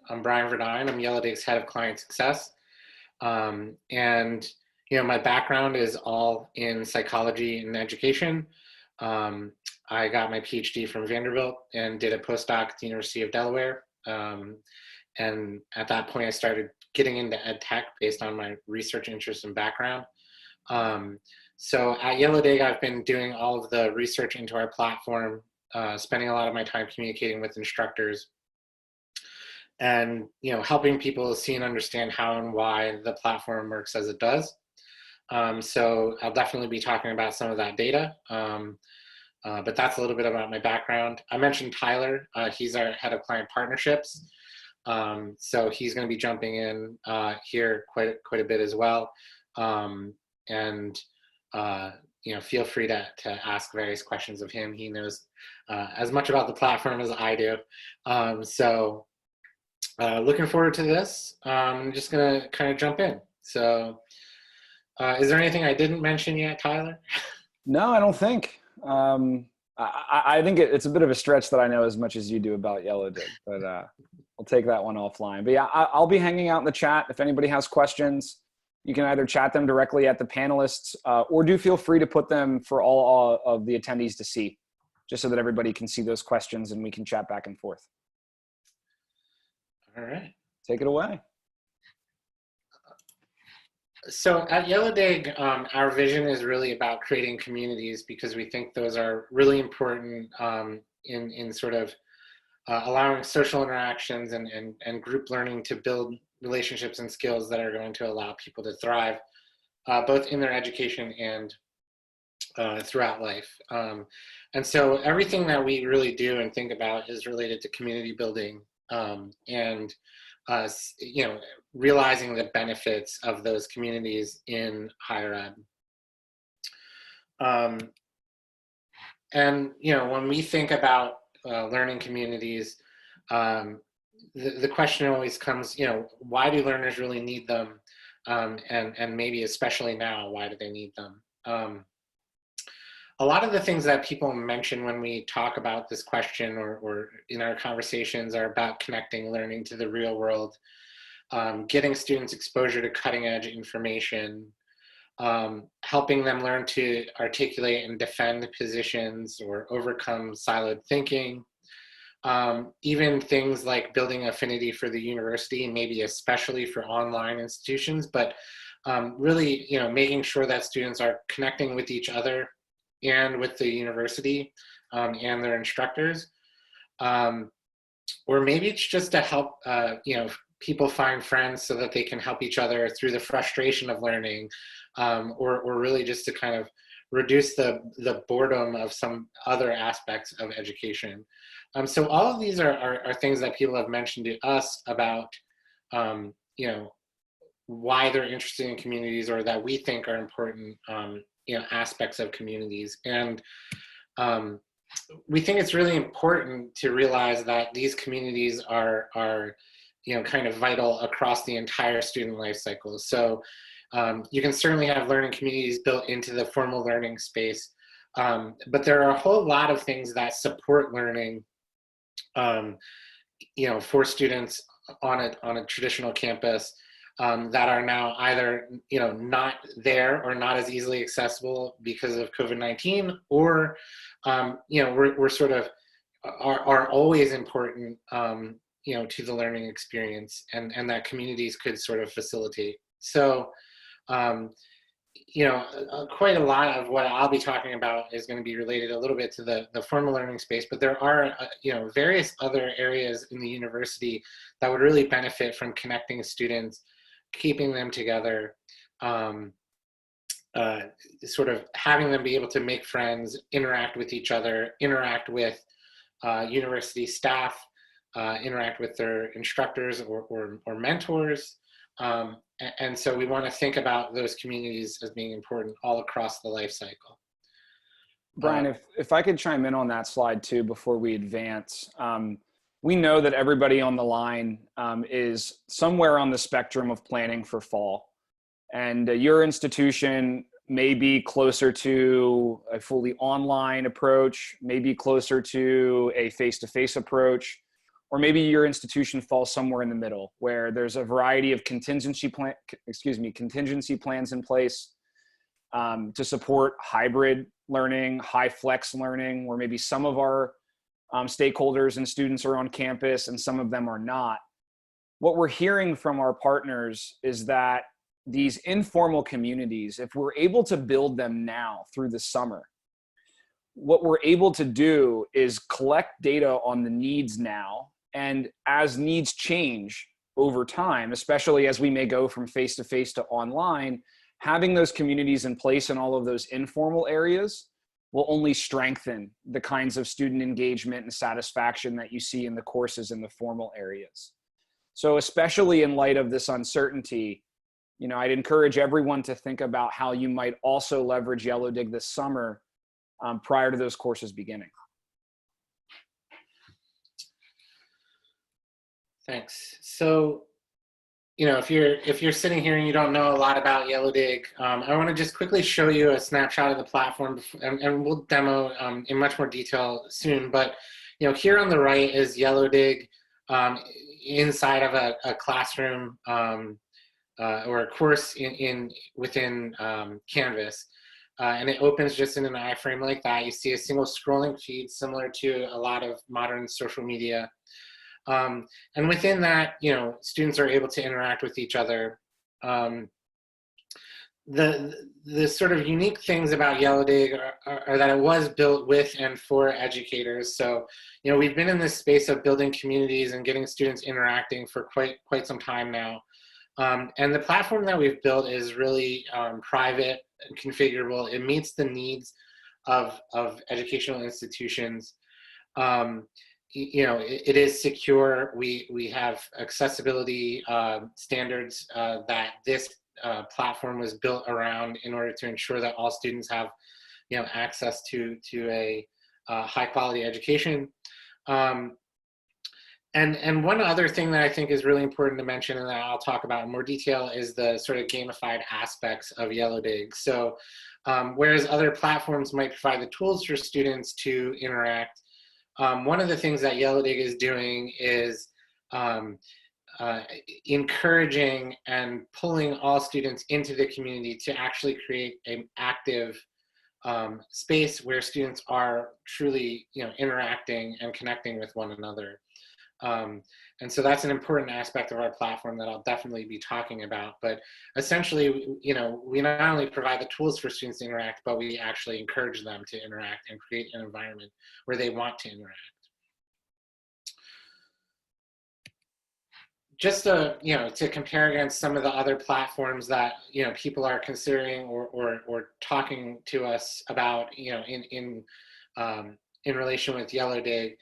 I'm Brian Verdine. I'm Yellowdig's head of client success. And my background is all in psychology and education. I got my PhD from Vanderbilt and did a postdoc at the University of Delaware. And at that point, I started getting into ed tech based on my research interest and background. So at Yellowdig, I've been doing all of the research into our platform, spending a lot of my time communicating with instructors and helping people see and understand how and why the platform works as it does. So I'll definitely be talking about some of that data, but that's a little bit about my background. I mentioned Tyler. He's our head of client partnerships. So he's going to be jumping in here quite a bit as well. Feel free to ask various questions of him. He knows as much about the platform as I do. Looking forward to this. I'm just going to kind of jump in. So is there anything I didn't mention yet, Tyler? No, I don't think. I think it's a bit of a stretch that I know as much as you do about Yellowdig, but I'll take that one offline. But yeah, I'll be hanging out in the chat. If anybody has questions, you can either chat them directly at the panelists or do feel free to put them for all of the attendees to see, just so that everybody can see those questions and we can chat back and forth. All right. Take it away. So at Yellowdig, our vision is really about creating communities because we think those are really important in sort of allowing social interactions and group learning to build relationships and skills that are going to allow people to thrive, both in their education and throughout life. And so everything that we really do and think about is related to community building and realizing the benefits of those communities in higher ed. When we think about learning communities, the question always comes, why do learners really need them? And maybe especially now, why do they need them? A lot of the things that people mention when we talk about this question or in our conversations are about connecting learning to the real world, getting students exposure to cutting edge information, helping them learn to articulate and defend positions or overcome siloed thinking, even things like building affinity for the university and maybe especially for online institutions, but really, making sure that students are connecting with each other and with the university and their instructors. Or maybe it's just to help, people find friends so that they can help each other through the frustration of learning, or really just to kind of reduce the boredom of some other aspects of education. So all of these are things that people have mentioned to us about, why they're interested in communities or that we think are important, aspects of communities. And we think it's really important to realize that these communities are kind of vital across the entire student life cycle. So you can certainly have learning communities built into the formal learning space, but there are a whole lot of things that support learning, for students on a traditional campus that are now either not there or not as easily accessible because of COVID-19, or we're sort of are always important to the learning experience, and that communities could sort of facilitate. So quite a lot of what I'll be talking about is going to be related a little bit to the formal learning space, but there are various other areas in the university that would really benefit from connecting students, keeping them together, sort of having them be able to make friends, interact with each other, interact with university staff, interact with their instructors or mentors. And so we want to think about those communities as being important all across the life cycle. Brian, if I could chime in on that slide too before we advance. We know that everybody on the line is somewhere on the spectrum of planning for fall. And your institution may be closer to a fully online approach, maybe closer to a face-to-face approach, or maybe your institution falls somewhere in the middle where there's a variety of contingency plans in place to support hybrid learning, high flex learning, where maybe some of our stakeholders and students are on campus and some of them are not. What we're hearing from our partners is that these informal communities, if we're able to build them now through the summer, what we're able to do is collect data on the needs now, and as needs change over time, especially as we may go from face-to-face to online, having those communities in place in all of those informal areas will only strengthen the kinds of student engagement and satisfaction that you see in the courses in the formal areas. So especially in light of this uncertainty, I'd encourage everyone to think about how you might also leverage Yellowdig this summer prior to those courses beginning. Thanks. So, if you're sitting here and you don't know a lot about Yellowdig, I want to just quickly show you a snapshot of the platform, and we'll demo in much more detail soon. But here on the right is Yellowdig inside of a classroom or a course within Canvas. And it opens just in an iframe like that. You see a single scrolling feed similar to a lot of modern social media. And within that, students are able to interact with each other. The sort of unique things about Yellowdig are that it was built with and for educators. So, we've been in this space of building communities and getting students interacting for quite some time now. And the platform that we've built is really private and configurable. It meets the needs of educational institutions. It is secure. We have accessibility standards that this platform was built around in order to ensure that all students have, access to a high quality education. And one other thing that I think is really important to mention, and that I'll talk about in more detail, is the sort of gamified aspects of Yellowdig. So whereas other platforms might provide the tools for students to interact, one of the things that Yellowdig is doing is encouraging and pulling all students into the community to actually create an active space where students are truly, interacting and connecting with one another. And so that's an important aspect of our platform that I'll definitely be talking about. But essentially, we not only provide the tools for students to interact, but we actually encourage them to interact and create an environment where they want to interact. Just to compare against some of the other platforms that people are considering or talking to us about, in relation with Yellowdig.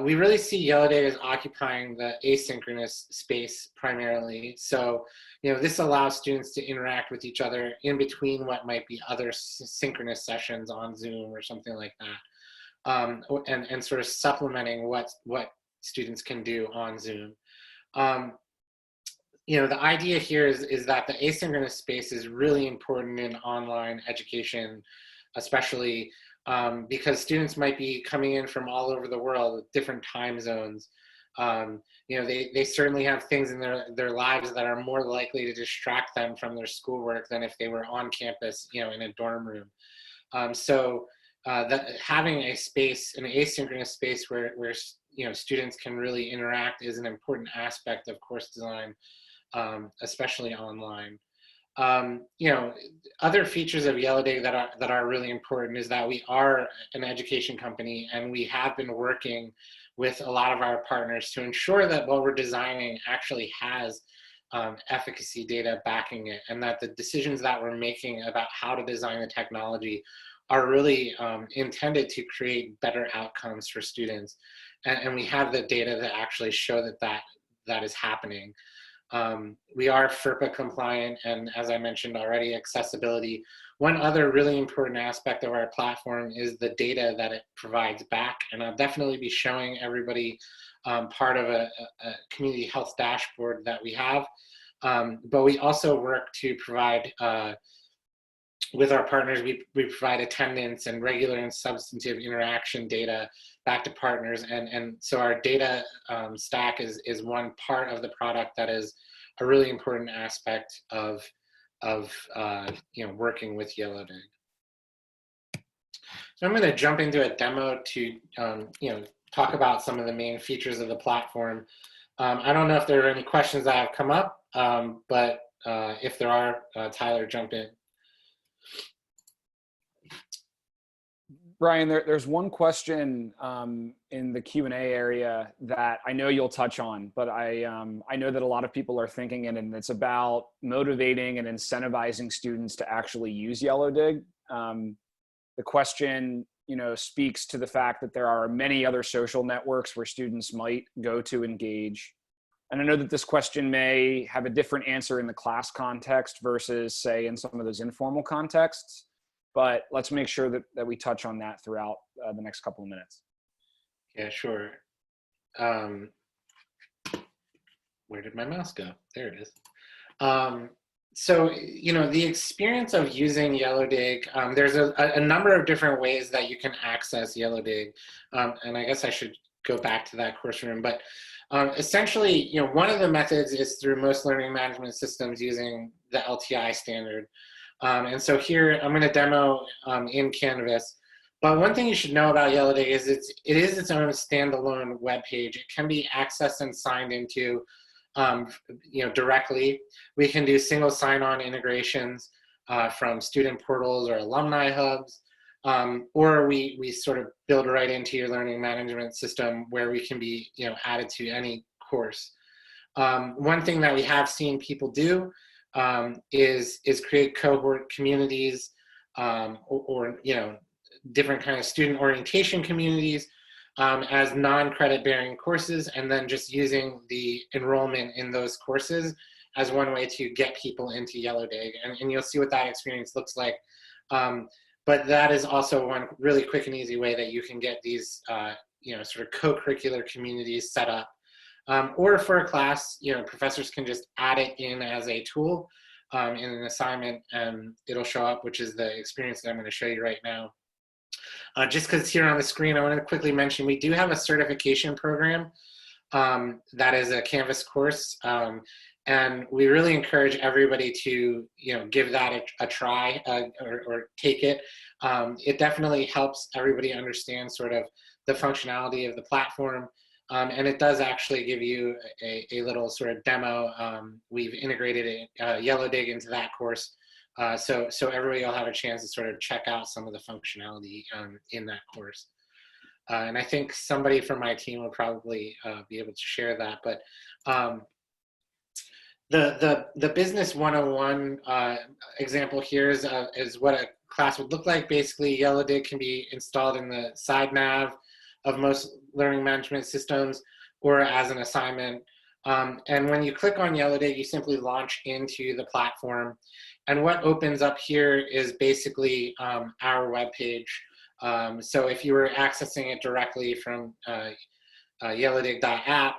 We really see Yellowdig as occupying the asynchronous space primarily. So, this allows students to interact with each other in between what might be other synchronous sessions on Zoom or something like that, and sort of supplementing what students can do on Zoom. The idea here is that the asynchronous space is really important in online education, especially because students might be coming in from all over the world with different time zones. They certainly have things in their lives that are more likely to distract them from their schoolwork than if they were on campus, in a dorm room. So having a space, an asynchronous space where students can really interact is an important aspect of course design, especially online. Other features of Yellowdig that are really important is that we are an education company, and we have been working with a lot of our partners to ensure that what we're designing actually has efficacy data backing it, and that the decisions that we're making about how to design the technology are really intended to create better outcomes for students. And we have the data that actually show that is happening. We are FERPA compliant, and as I mentioned already, accessibility. One other really important aspect of our platform is the data that it provides back, and I'll definitely be showing everybody part of a community health dashboard that we have. But we also work to provide with our partners, we provide attendance and regular and substantive interaction data back to partners. And so our data stack is one part of the product that is a really important aspect of working with Yellowdig. So I'm going to jump into a demo to talk about some of the main features of the platform. I don't know if there are any questions that have come up, but if there are, Tyler, jump in. Brian, there's one question in the Q&A area that I know you'll touch on, but I know that a lot of people are thinking and it's about motivating and incentivizing students to actually use Yellowdig. The question, speaks to the fact that there are many other social networks where students might go to engage. And I know that this question may have a different answer in the class context versus, say, in some of those informal contexts. But let's make sure that we touch on that throughout the next couple of minutes. Yeah, sure. Where did my mouse go? There it is. So, the experience of using Yellowdig, there's a number of different ways that you can access Yellowdig. And I guess I should go back to that course room. But essentially, one of the methods is through most learning management systems using the LTI standard. And so here I'm going to demo in Canvas. But one thing you should know about Yellowdig is it is its own standalone web page. It can be accessed and signed into directly. We can do single sign-on integrations from student portals or alumni hubs, or we sort of build right into your learning management system where we can be added to any course. One thing that we have seen people do is create cohort communities or different kind of student orientation communities as non-credit bearing courses, and then just using the enrollment in those courses as one way to get people into Yellowdig. And you'll see what that experience looks like. But that is also one really quick and easy way that you can get these sort of co-curricular communities set up. Or for a class, professors can just add it in as a tool in an assignment, and it'll show up, which is the experience that I'm going to show you right now. Just because it's here on the screen, I want to quickly mention we do have a certification program that is a Canvas course, and we really encourage everybody to give that a try or take it. It definitely helps everybody understand sort of the functionality of the platform, and it does actually give you a little sort of demo. We've integrated Yellowdig into that course. So everybody will have a chance to sort of check out some of the functionality in that course. And I think somebody from my team will probably be able to share that. But the Business 101 example here is what a class would look like. Basically, Yellowdig can be installed in the side nav of most learning management systems or as an assignment. And when you click on Yellowdig, you simply launch into the platform. And what opens up here is basically our web page. So if you were accessing it directly from yellowdig.app,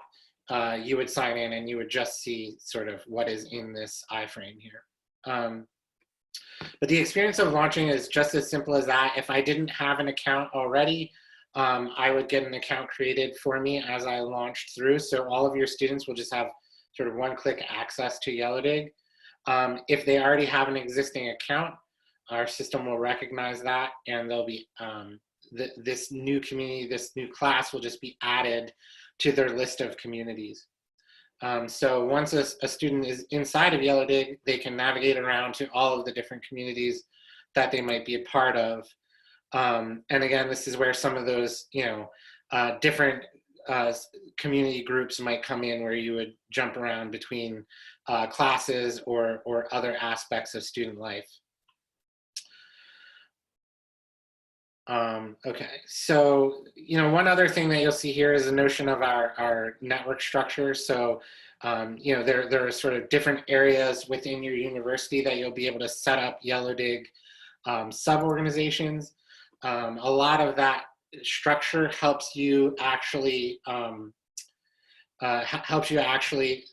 you would sign in and you would just see sort of what is in this iframe here. But the experience of launching is just as simple as that. If I didn't have an account already, I would get an account created for me as I launched through. So all of your students will just have sort of one-click access to Yellowdig. If they already have an existing account, our system will recognize that, and they'll be this new community, this new class will just be added to their list of communities. So once a student is inside of Yellowdig, they can navigate around to all of the different communities that they might be a part of. And again, this is where some of those different community groups might come in, where you would jump around between classes or other aspects of student life. Okay, so one other thing that you'll see here is the notion of our network structure. So there are sort of different areas within your university that you'll be able to set up Yellowdig sub-organizations. A lot of that structure helps you actually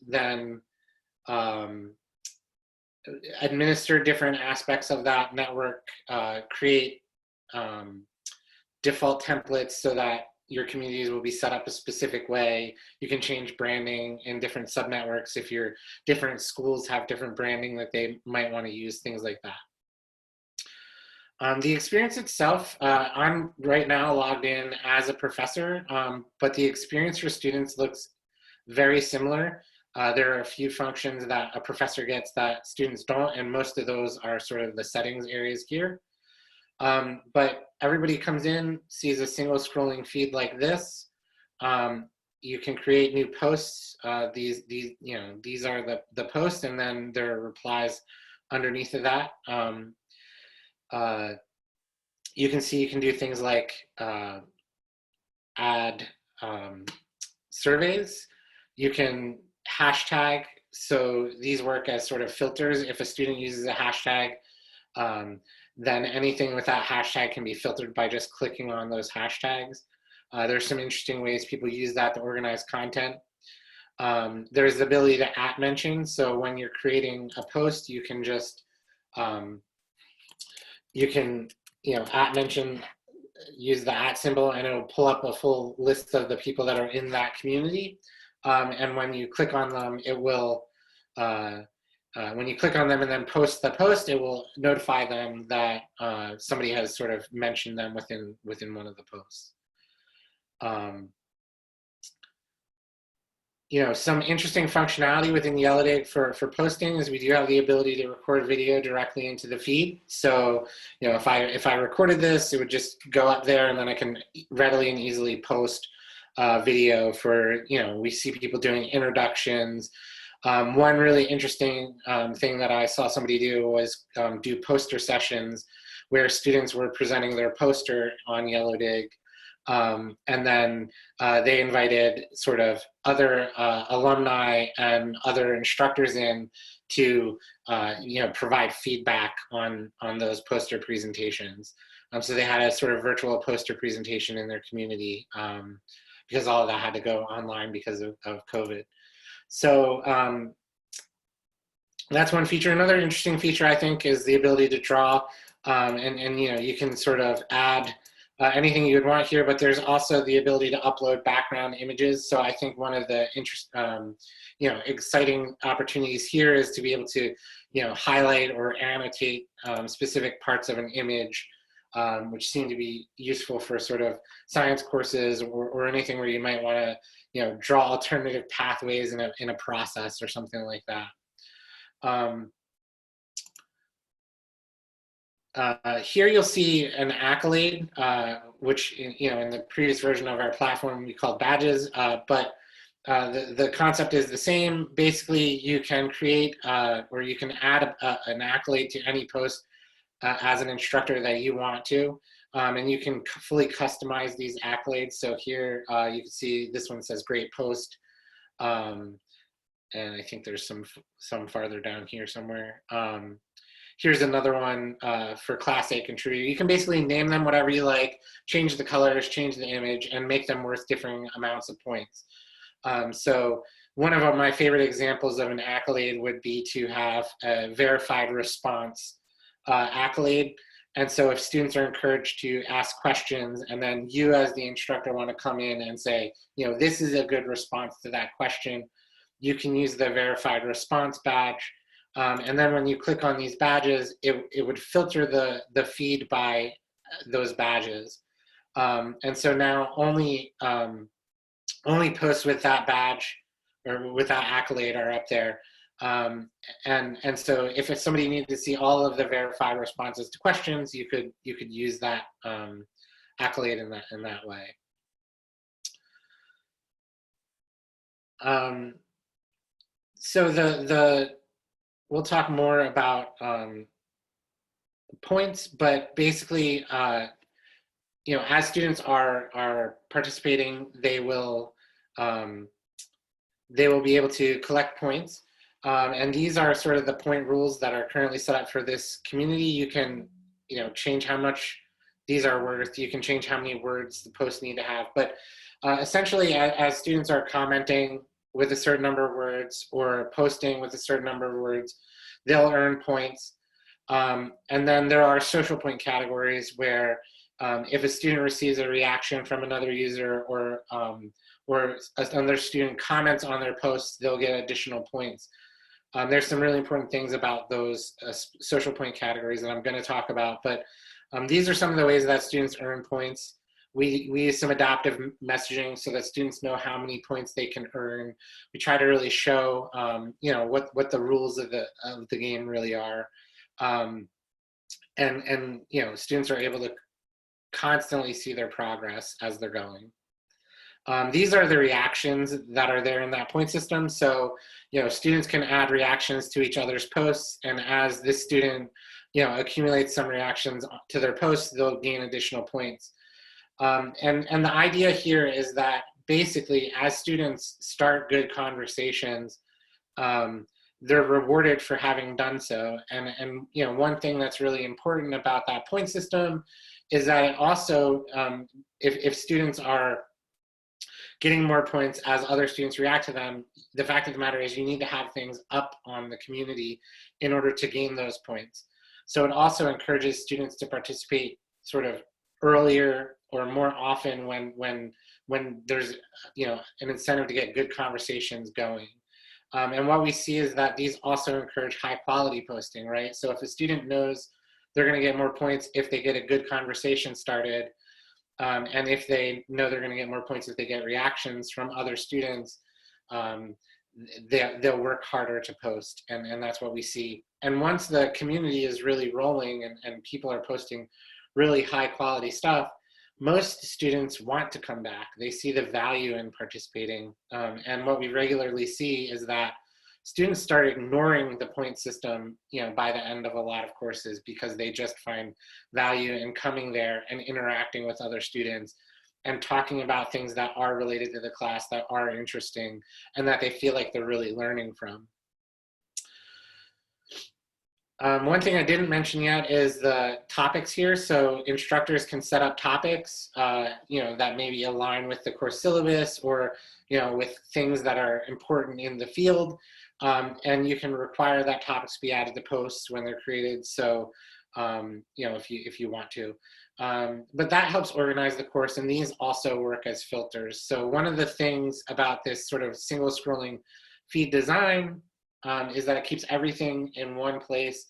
then administer different aspects of that network, create default templates so that your communities will be set up a specific way. You can change branding in different subnetworks if your different schools have different branding that they might want to use, things like that. The experience itself, I'm right now logged in as a professor, but the experience for students looks very similar. There are a few functions that a professor gets that students don't, and most of those are sort of the settings areas here. But everybody comes in, sees a single scrolling feed like this. You can create new posts. These are the posts, and then there are replies underneath of that. You can see you can do things like add surveys. You can hashtag. So these work as sort of filters. If a student uses a hashtag, then anything with that hashtag can be filtered by just clicking on those hashtags. There's some interesting ways people use that to organize content. There's the ability to @mention. So when you're creating a post, you can just @mention, use the @ symbol, and it'll pull up a full list of the people that are in that community. And when you click on them, it will, when you click on them and then post the post, it will notify them that somebody has sort of mentioned them within one of the posts. Some interesting functionality within Yellowdig for posting is we do have the ability to record video directly into the feed. So, if I recorded this, it would just go up there, and then I can readily and easily post video for, we see people doing introductions. One really interesting thing that I saw somebody do was do poster sessions where students were presenting their poster on Yellowdig. And then they invited sort of other alumni and other instructors in to provide feedback on those poster presentations. So they had a sort of virtual poster presentation in their community because all of that had to go online because of COVID. So that's one feature. Another interesting feature, I think, is the ability to draw, and you can sort of add anything you would want here, but there's also the ability to upload background images. So I think one of the exciting opportunities here is to be able to, highlight or annotate specific parts of an image, which seem to be useful for sort of science courses or anything where you might want to, draw alternative pathways in a process or something like that. Here you'll see an Accolade, which in the previous version of our platform we called badges, but the concept is the same. Basically, you can create or you can add an Accolade to any post as an instructor that you want to, and you can fully customize these accolades. So here you can see this one says great post, and I think there's some farther down here somewhere. Here's another one for Class A contributor. You can basically name them whatever you like, change the colors, change the image, and make them worth different amounts of points. So one of my favorite examples of an accolade would be to have a verified response accolade. And so if students are encouraged to ask questions, and then you as the instructor want to come in and say, this is a good response to that question, you can use the verified response badge. And then when you click on these badges, it would filter the feed by those badges. And so now only posts with that badge or with that accolade are up there. And so if somebody needed to see all of the verified responses to questions, you could use that accolade in that way. So we'll talk more about points, but basically, as students are participating, they will be able to collect points. And these are sort of the point rules that are currently set up for this community. You can, change how much these are worth. You can change how many words the posts need to have. But essentially, as students are commenting with a certain number of words or posting with a certain number of words, they'll earn points. And then there are social point categories where if a student receives a reaction from another user or another student comments on their posts, they'll get additional points. There's some really important things about those social point categories that I'm going to talk about, but these are some of the ways that students earn points. We use some adaptive messaging so that students know how many points they can earn. We try to really show, you know, what the rules of the game really are. And you know, students are able to constantly see their progress as they're going. These are the reactions that are there in that point system. So, you know, students can add reactions to each other's posts, and as this student, you know, accumulates some reactions to their posts, they'll gain additional points. And the idea here is that basically, as students start good conversations, they're rewarded for having done so. And you know, one thing that's really important about that point system is that it also, if students are getting more points as other students react to them, the fact of the matter is you need to have things up on the community in order to gain those points. So it also encourages students to participate sort of earlier or more often when there's, you know, an incentive to get good conversations going. And what we see is that these also encourage high quality posting, right? So if a student knows they're going to get more points if they get a good conversation started, and if they know they're going to get more points if they get reactions from other students, they'll work harder to post, and that's what we see. And once the community is really rolling and people are posting really high quality stuff, most students want to come back. They see the value in participating. And what we regularly see is that students start ignoring the point system, you know, by the end of a lot of courses because they just find value in coming there and interacting with other students and talking about things that are related to the class, that are interesting, and that they feel like they're really learning from. One thing I didn't mention yet is the topics here. So instructors can set up topics, you know, that maybe align with the course syllabus or, you know, with things that are important in the field. And you can require that topics be added to posts when they're created. So, you know, if you want to. But that helps organize the course, and these also work as filters. So one of the things about this sort of single scrolling feed design is that it keeps everything in one place,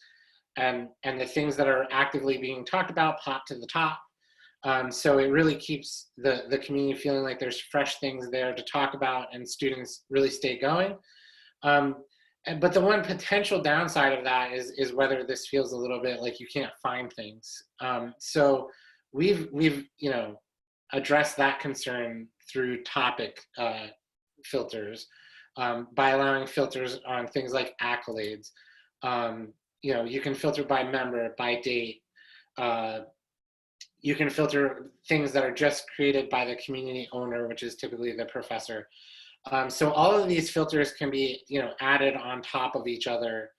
and the things that are actively being talked about pop to the top. So it really keeps the community feeling like there's fresh things there to talk about, and students really stay going. But the one potential downside of that is whether this feels a little bit like you can't find things. So we've you know, addressed that concern through topic filters. By allowing filters on things like accolades. You know, you can filter by member, by date. You can filter things that are just created by the community owner, which is typically the professor. So all of these filters can be, you know, added on top of each other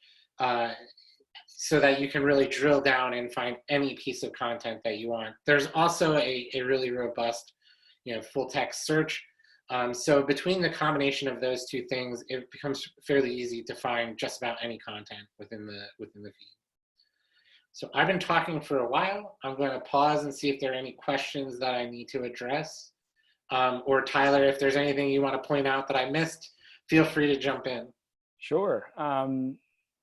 so that you can really drill down and find any piece of content that you want. There's also a really robust, you know, full text search. So between the combination of those two things, it becomes fairly easy to find just about any content within the feed. So I've been talking for a while. I'm going to pause and see if there are any questions that I need to address. Or Tyler, if there's anything you want to point out that I missed, feel free to jump in. Sure.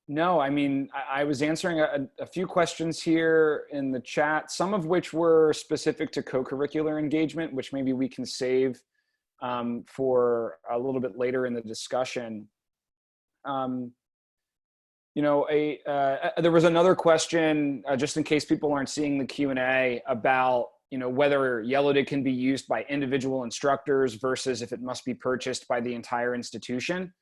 No, I mean, I was answering a few questions here in the chat, some of which were specific to co-curricular engagement, which maybe we can save for a little bit later in the discussion. You know, there was another question, just in case people aren't seeing the Q&A, about, you know, whether Yellowdig can be used by individual instructors versus if it must be purchased by the entire institution.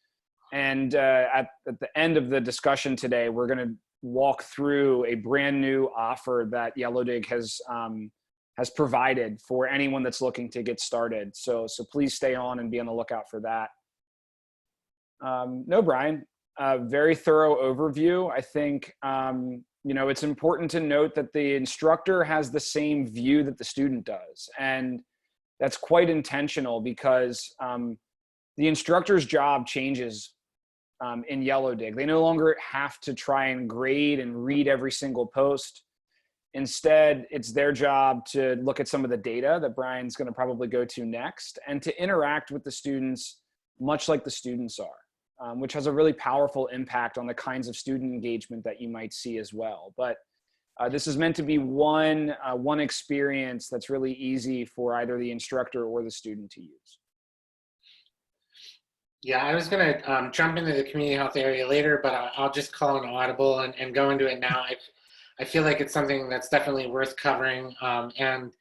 And at the end of the discussion today, we're going to walk through a brand new offer that Yellowdig has provided for anyone that's looking to get started. So please stay on and be on the lookout for that. No, Brian, very thorough overview. I think, you know, it's important to note that the instructor has the same view that the student does. And that's quite intentional because the instructor's job changes in Yellowdig. They no longer have to try and grade and read every single post. Instead, it's their job to look at some of the data that Brian's going to probably go to next and to interact with the students much like the students are, which has a really powerful impact on the kinds of student engagement that you might see as well. But this is meant to be one experience that's really easy for either the instructor or the student to use. Yeah, I was going to jump into the community health area later, but I'll just call an audible and go into it now. I feel like it's something that's definitely worth covering. And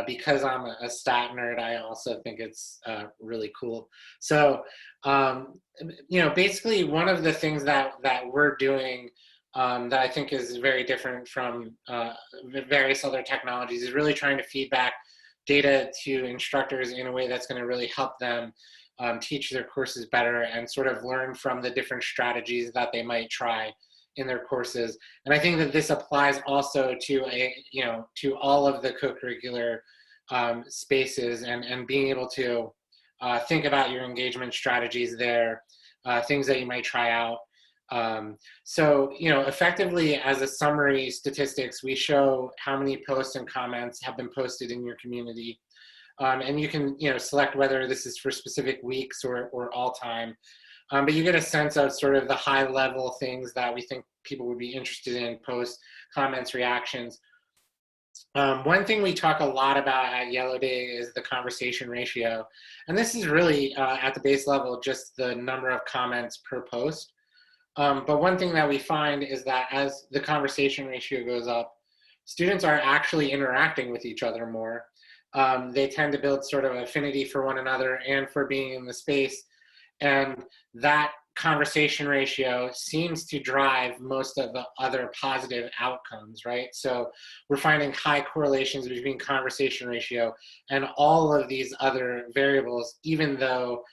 because I'm a stat nerd, I also think it's really cool. So, basically one of the things that we're doing that I think is very different from various other technologies is really trying to feed back data to instructors in a way that's going to really help them teach their courses better and sort of learn from the different strategies that they might try in their courses. And I think that this applies also to to all of the co-curricular spaces and being able to think about your engagement strategies there, things that you might try out. So, effectively as a summary statistics, we show how many posts and comments have been posted in your community. And you can, select whether this is for specific weeks or all time. But you get a sense of sort of the high level things that we think people would be interested in: posts, comments, reactions. One thing we talk a lot about at Yellowdig is the conversation ratio. And this is really at the base level, just the number of comments per post. But one thing that we find is that as the conversation ratio goes up, students are actually interacting with each other more. They tend to build sort of affinity for one another and for being in the space. And that conversation ratio seems to drive most of the other positive outcomes, right? So we're finding high correlations between conversation ratio and all of these other variables, even though,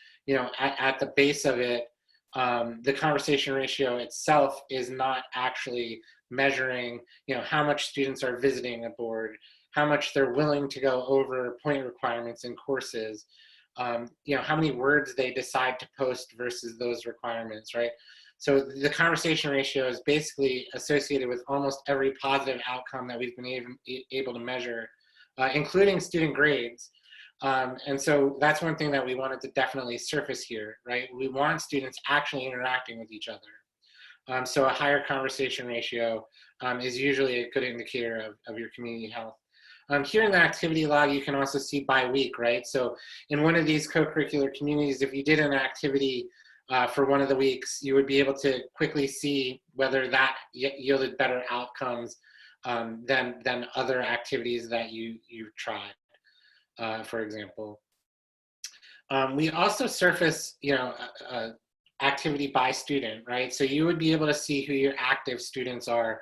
at the base of it, the conversation ratio itself is not actually measuring, how much students are visiting a board, how much they're willing to go over point requirements in courses, how many words they decide to post versus those requirements, right? So the conversation ratio is basically associated with almost every positive outcome that we've been able to measure, including student grades. And so that's one thing that we wanted to definitely surface here, right? We want students actually interacting with each other. So a higher conversation ratio is usually a good indicator of your community health. Here in the activity log, you can also see by week, right? So in one of these co-curricular communities, if you did an activity for one of the weeks, you would be able to quickly see whether that yielded better outcomes than other activities that you've tried, for example. We also surface, activity by student, right? So you would be able to see who your active students are.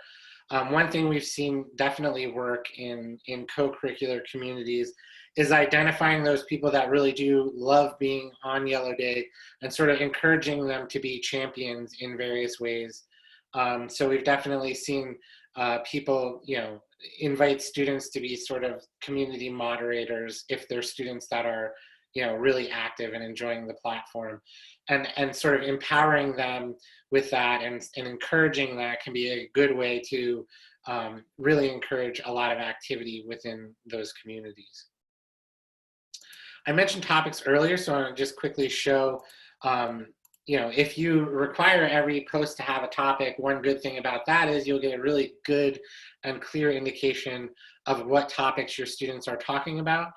One thing we've seen definitely work in co-curricular communities is identifying those people that really do love being on Yellowdig and sort of encouraging them to be champions in various ways. So we've definitely seen people, invite students to be sort of community moderators if they're students that are, really active and enjoying the platform, and sort of empowering them with that and encouraging that can be a good way to really encourage a lot of activity within those communities. I mentioned topics earlier, so I'm going to just quickly show, if you require every post to have a topic, one good thing about that is you'll get a really good and clear indication of what topics your students are talking about.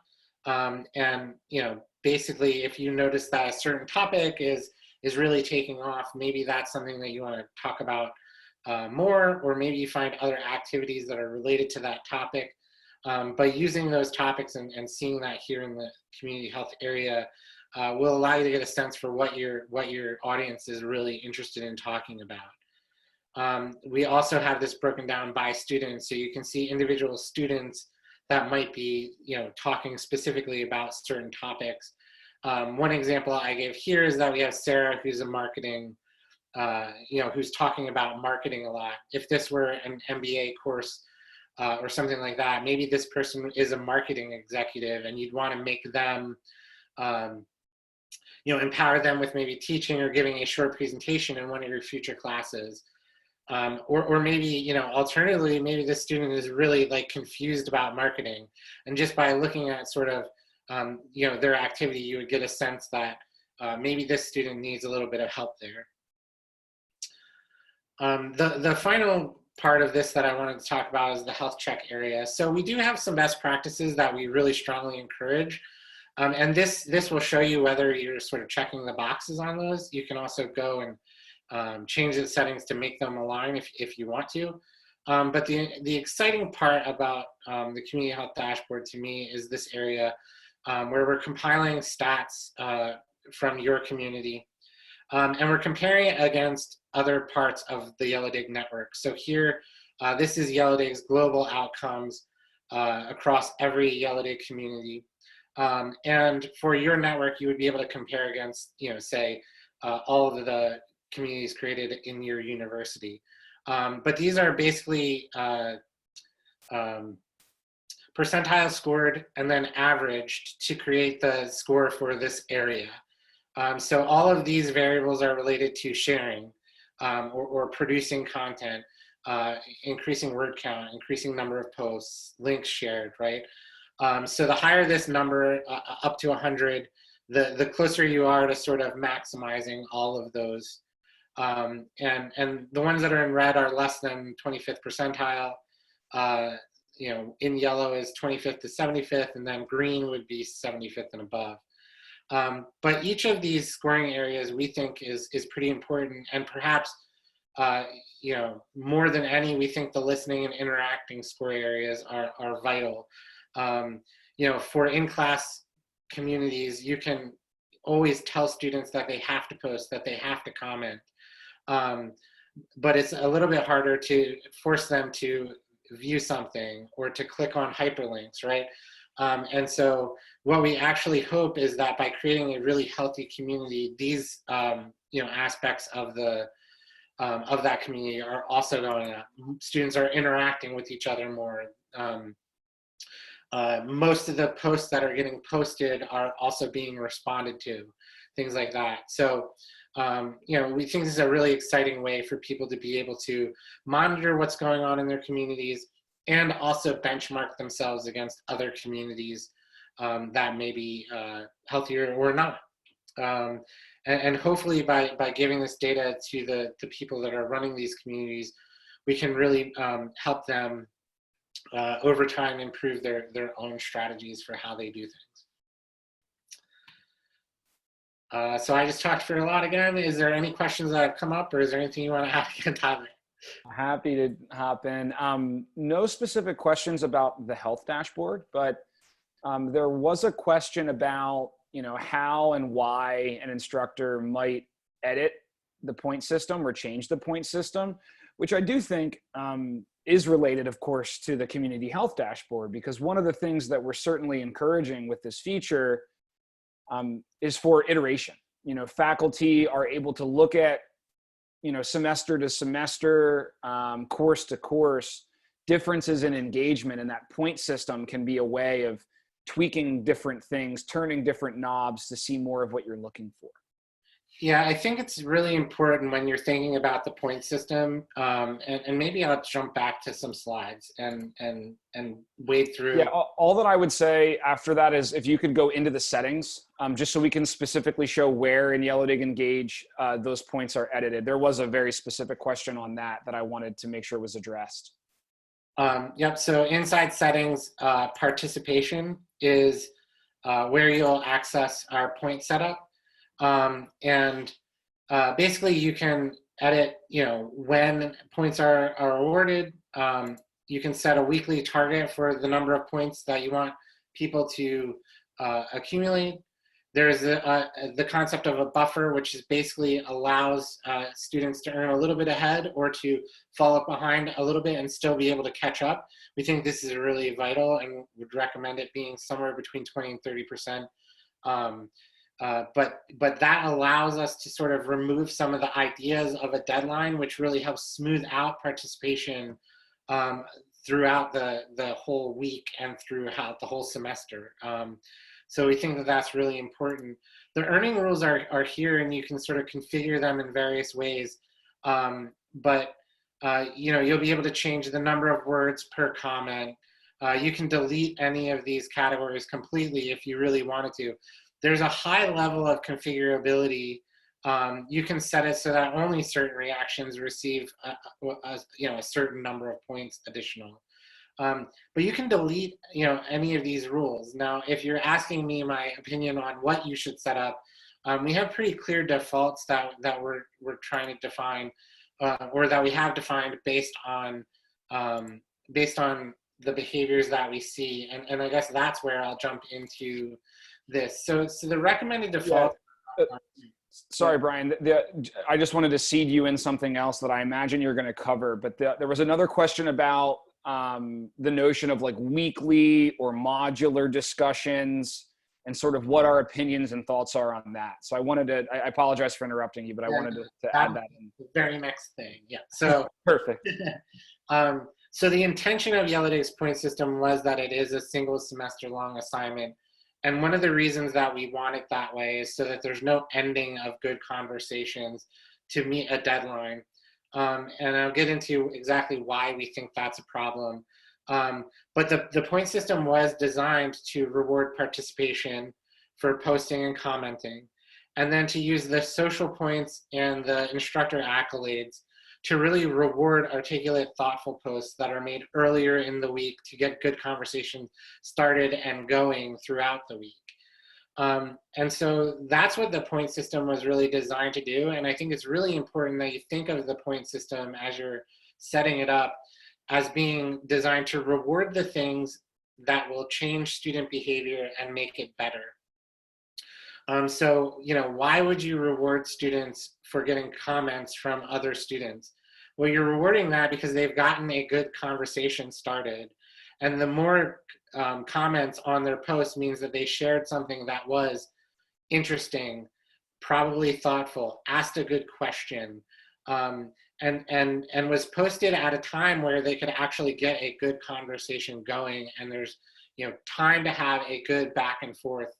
And basically, if you notice that a certain topic is really taking off, maybe that's something that you want to talk about more, or maybe you find other activities that are related to that topic. But using those topics and seeing that here in the community health area will allow you to get a sense for what your audience is really interested in talking about. We also have this broken down by students, so you can see individual students that might be, talking specifically about certain topics. One example I gave here is that we have Sarah, who's a marketing, who's talking about marketing a lot. If this were an MBA course or something like that, maybe this person is a marketing executive and you'd want to make them, empower them with maybe teaching or giving a short presentation in one of your future classes. Or maybe, alternatively, maybe the student is really like confused about marketing, and just by looking at sort of, their activity, you would get a sense that maybe this student needs a little bit of help there. The final part of this that I wanted to talk about is the health check area. So we do have some best practices that we really strongly encourage. And this will show you whether you're sort of checking the boxes on those. You can also go and change the settings to make them align if you want to. But the exciting part about the Community Health Dashboard to me is this area where we're compiling stats from your community. And we're comparing it against other parts of the Yellowdig network. So here, this is Yellowdig's global outcomes across every Yellowdig community. And for your network, you would be able to compare against, say, all of the communities created in your university. But these are basically percentile scored and then averaged to create the score for this area. So all of these variables are related to sharing or producing content, increasing word count, increasing number of posts, links shared, right? So the higher this number, up to 100, the closer you are to sort of maximizing all of those. And the ones that are in red are less than 25th percentile. In yellow is 25th to 75th, and then green would be 75th and above. But each of these scoring areas we think is pretty important, and perhaps more than any, we think the listening and interacting score areas are vital. For in-class communities, you can always tell students that they have to post, that they have to comment, but it's a little bit harder to force them to view something or to click on hyperlinks, right? And so what we actually hope is that by creating a really healthy community, these aspects of that community are also going up. Students are interacting with each other more. Most of the posts that are getting posted are also being responded to, things like that. So we think this is a really exciting way for people to be able to monitor what's going on in their communities and also benchmark themselves against other communities that may be healthier or not. And hopefully by giving this data to the people that are running these communities, we can really help them over time improve their own strategies for how they do things. So I just talked for a lot again. Is there any questions that have come up, or is there anything you want to ask on topic? Happy to hop in. No specific questions about the health dashboard, but there was a question about how and why an instructor might edit the point system or change the point system, which I do think is related, of course, to the community health dashboard, because one of the things that we're certainly encouraging with this feature is for iteration. Faculty are able to look at, semester to semester, course to course, differences in engagement, and that point system can be a way of tweaking different things, turning different knobs to see more of what you're looking for. Yeah, I think it's really important when you're thinking about the point system, and maybe I'll jump back to some slides and wade through. Yeah, all that I would say after that is if you could go into the settings, just so we can specifically show where in Yellowdig Engage those points are edited. There was a very specific question on that I wanted to make sure was addressed. Yep, so inside settings, participation is where you'll access our point setup. Basically you can edit, when points are awarded. You can set a weekly target for the number of points that you want people to accumulate. There's the concept of a buffer, which is basically allows students to earn a little bit ahead or to fall up behind a little bit and still be able to catch up. We think this is really vital and would recommend it being somewhere between 20 and 30%. But that allows us to sort of remove some of the ideas of a deadline, which really helps smooth out participation throughout the whole week and throughout the whole semester. So we think that that's really important. the earning rules are here, and you can sort of configure them in various ways. But you'll be able to change the number of words per comment. You can delete any of these categories completely if you really wanted to. There's a high level of configurability. You can set it so that only certain reactions receive a certain number of points additional. But you can delete any of these rules. Now, if you're asking me my opinion on what you should set up, we have pretty clear defaults that we're trying to define, or that we have defined based on the behaviors that we see. And I guess that's where I'll jump into this. So the recommended default. Yeah. Sorry, Brian. I just wanted to seed you in something else that I imagine you're going to cover. But there was another question about the notion of like weekly or modular discussions and sort of what our opinions and thoughts are on that. So I apologize for interrupting you, but I wanted to add that in. The very next thing. Yeah. So perfect. So the intention of Yellowdig's point system was that it is a single semester long assignment. And one of the reasons that we want it that way is so that there's no ending of good conversations to meet a deadline. And I'll get into exactly why we think that's a problem. But the point system was designed to reward participation for posting and commenting, and then to use the social points and the instructor accolades to really reward articulate, thoughtful posts that are made earlier in the week to get good conversation started and going throughout the week. And so that's what the point system was really designed to do. And I think it's really important that you think of the point system as you're setting it up as being designed to reward the things that will change student behavior and make it better. So, why would you reward students for getting comments from other students? Well, you're rewarding that because they've gotten a good conversation started. And the more comments on their post means that they shared something that was interesting, probably thoughtful, asked a good question, and was posted at a time where they could actually get a good conversation going, and there's time to have a good back and forth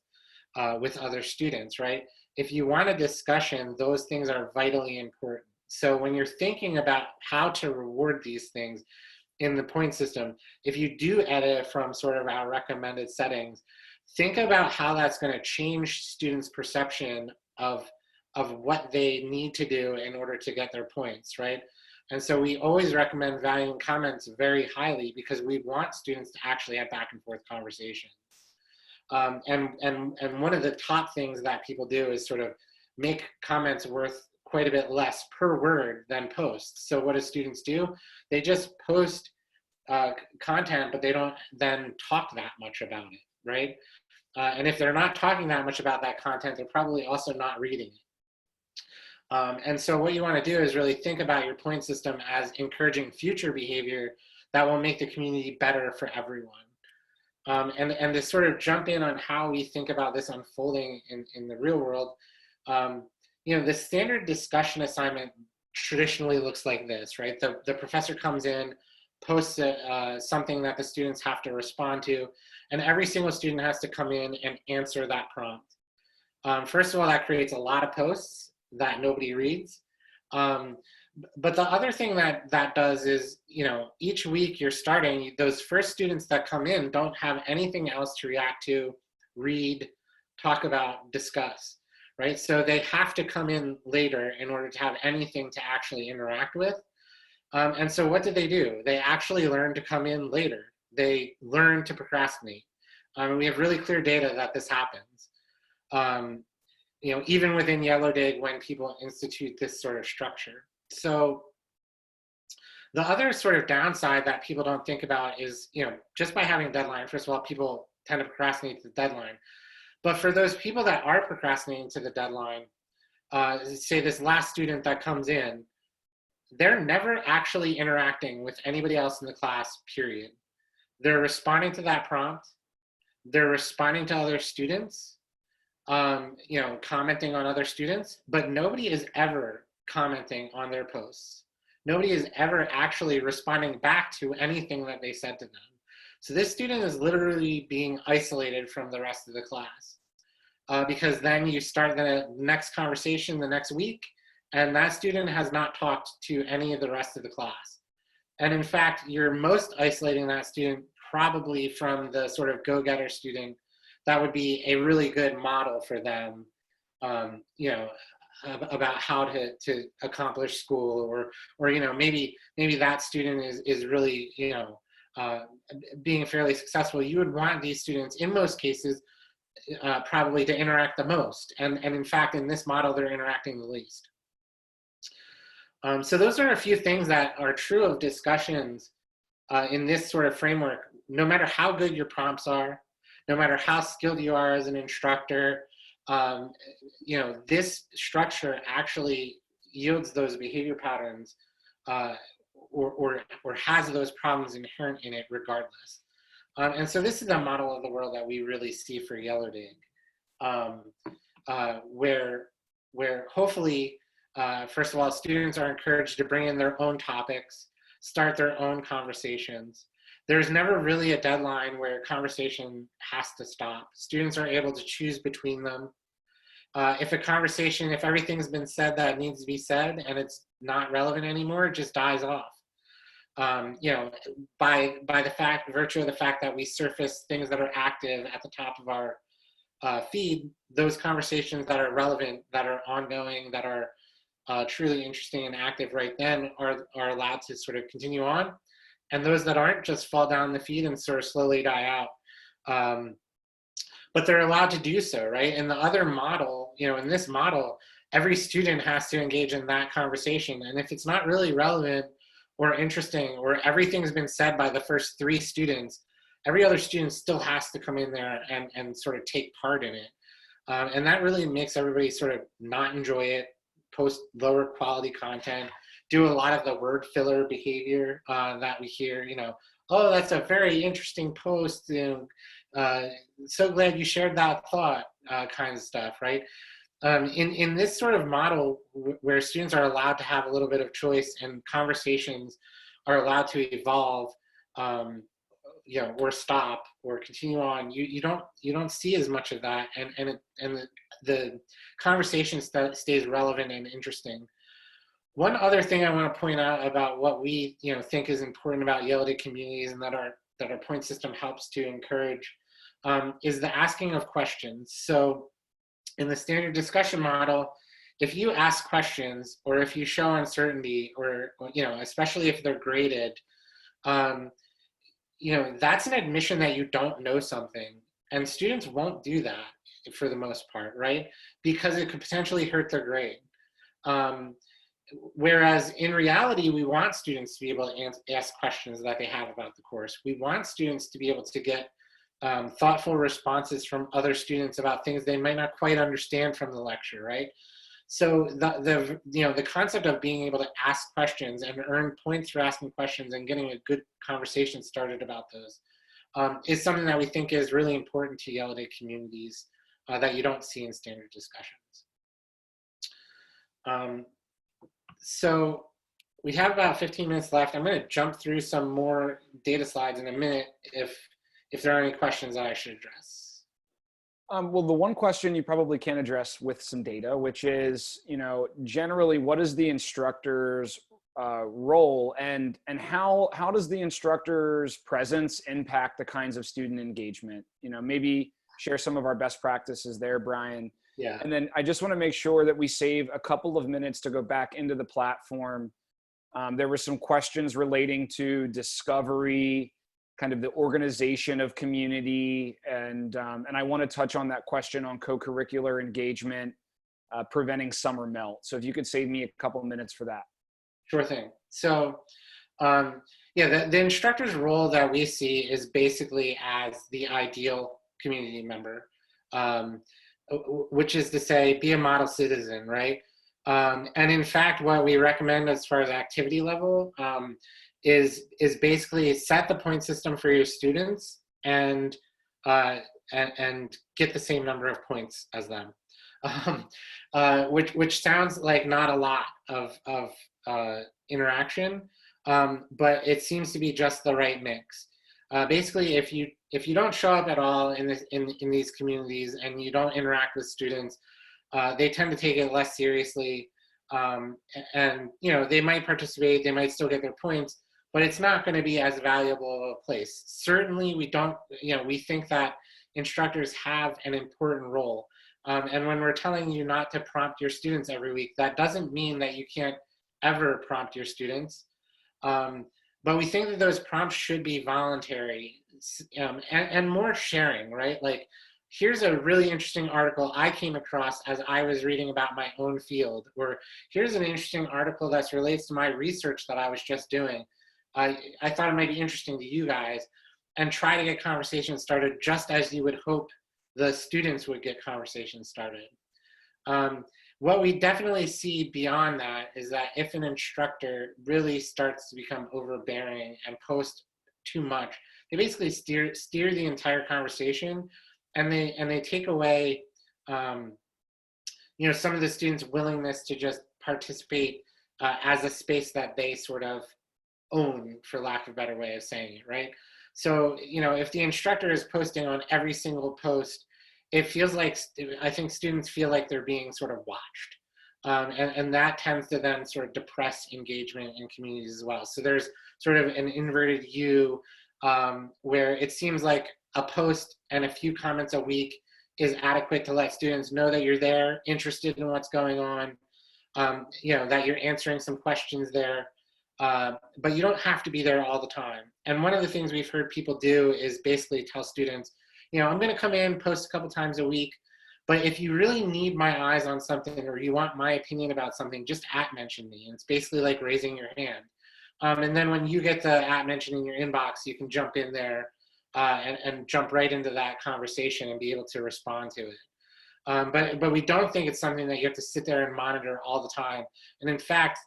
with other students, right? If you want a discussion, those things are vitally important. So when you're thinking about how to reward these things in the point system, if you do edit from sort of our recommended settings, think about how that's going to change students' perception of what they need to do in order to get their points, right? And so we always recommend valuing comments very highly because we want students to actually have back and forth conversations. And one of the top things that people do is sort of make comments worth quite a bit less per word than posts. So what do students do? They just post content, but they don't then talk that much about it, right? And if they're not talking that much about that content, they're probably also not reading it. And so what you want to do is really think about your point system as encouraging future behavior that will make the community better for everyone. And to sort of jump in on how we think about this unfolding in the real world, the standard discussion assignment traditionally looks like this, right? The professor comes in, posts something that the students have to respond to, and every single student has to come in and answer that prompt. First of all, that creates a lot of posts that nobody reads. But the other thing that does is, each week you're starting, those first students that come in don't have anything else to react to, read, talk about, discuss, right? So they have to come in later in order to have anything to actually interact with. And so what do? They actually learn to come in later. They learn to procrastinate. We have really clear data that this happens. Even within Yellowdig when people institute this sort of structure. So the other sort of downside that people don't think about is, just by having a deadline, first of all, people tend to procrastinate to the deadline. But for those people that are procrastinating to the deadline, say this last student that comes in, they're never actually interacting with anybody else in the class, period. They're responding to that prompt. They're responding to other students, commenting on other students, but nobody is ever commenting on their posts. Nobody is ever actually responding back to anything that they said to them. So this student is literally being isolated from the rest of the class. because then you start the next conversation the next week, and that student has not talked to any of the rest of the class. And in fact, you're most isolating that student probably from the sort of go-getter student that would be a really good model for them, you know, about how to accomplish school, or you know, maybe that student is really, you know, being fairly successful. You would want these students in most cases probably to interact the most, and in fact in this model they're interacting the least. So those are a few things that are true of discussions in this sort of framework. No matter how good your prompts are, no matter how skilled you are as an instructor, you know, this structure actually yields those behavior patterns, or has those problems inherent in it regardless. And so this is a model of the world that we really see for Yellowdig, where hopefully, first of all, students are encouraged to bring in their own topics, start their own conversations. There's never really a deadline where conversation has to stop. Students are able to choose between them. If a conversation, if everything's been said that needs to be said and it's not relevant anymore, it just dies off. You know, by the virtue of the fact that we surface things that are active at the top of our feed, those conversations that are relevant, that are ongoing, that are truly interesting and active right then are allowed to sort of continue on. And those that aren't just fall down the feed and sort of slowly die out. But they're allowed to do so, right? In the other model, you know, in this model, every student has to engage in that conversation. And if it's not really relevant or interesting, or everything's been said by the first 3 students, every other student still has to come in there and sort of take part in it. And that really makes everybody sort of not enjoy it, post lower quality content, do a lot of the word filler behavior that we hear, you know, oh, that's a very interesting post, you know, so glad you shared that thought, kind of stuff, right? In this sort of model where students are allowed to have a little bit of choice and conversations are allowed to evolve, you know, or stop or continue on, you don't see as much of that, and the conversation stays relevant and interesting. One other thing I want to point out about what we, you know, think is important about Yellowdig communities and that our point system helps to encourage, is the asking of questions. So in the standard discussion model, if you ask questions or if you show uncertainty, or you know, especially if they're graded, you know, that's an admission that you don't know something, and students won't do that for the most part, right? Because it could potentially hurt their grade. Whereas in reality, we want students to be able to ask questions that they have about the course. We want students to be able to get thoughtful responses from other students about things they might not quite understand from the lecture, right? So the concept of being able to ask questions and earn points for asking questions and getting a good conversation started about those is something that we think is really important to Yellowdig communities that you don't see in standard discussions. So we have about 15 minutes left. I'm going to jump through some more data slides in a minute if there are any questions that I should address. Well, the one question you probably can address with some data, which is, you know, generally, what is the instructor's role, and how does the instructor's presence impact the kinds of student engagement? You know, maybe share some of our best practices there, Brian. Yeah. And then I just want to make sure that we save a couple of minutes to go back into the platform. There were some questions relating to discovery, kind of the organization of community, and I want to touch on that question on co-curricular engagement, preventing summer melt. So if you could save me a couple of minutes for that. Sure thing. So yeah, the instructor's role that we see is basically as the ideal community member, which is to say, be a model citizen, right? And in fact, what we recommend as far as activity level is basically set the point system for your students and get the same number of points as them, which sounds like not a lot of interaction, but it seems to be just the right mix. Basically, if you don't show up at all in these communities and you don't interact with students, they tend to take it less seriously. And they might participate, they might still get their points, but it's not going to be as valuable of a place. Certainly, we think that instructors have an important role. And when we're telling you not to prompt your students every week, that doesn't mean that you can't ever prompt your students. But we think that those prompts should be voluntary, and more sharing, right? Like, here's a really interesting article I came across as I was reading about my own field, or here's an interesting article that relates to my research that I was just doing. I thought it might be interesting to you guys, and try to get conversations started just as you would hope the students would get conversations started. What we definitely see beyond that is that if an instructor really starts to become overbearing and post too much, they basically steer the entire conversation, and they take away some of the students' willingness to just participate as a space that they sort of own, for lack of a better way of saying it, right? So if the instructor is posting on every single post, it feels like, I think students feel like they're being sort of watched. And that tends to then sort of depress engagement in communities as well. So there's sort of an inverted U, where it seems like a post and a few comments a week is adequate to let students know that you're there, interested in what's going on, that you're answering some questions there. But you don't have to be there all the time. And one of the things we've heard people do is basically tell students, I'm going to come in, post a couple times a week, but if you really need my eyes on something, or you want my opinion about something, just @mention me. And it's basically like raising your hand. And then when you get the @mention in your inbox, you can jump in there and jump right into that conversation and be able to respond to it. But we don't think it's something that you have to sit there and monitor all the time. And in fact,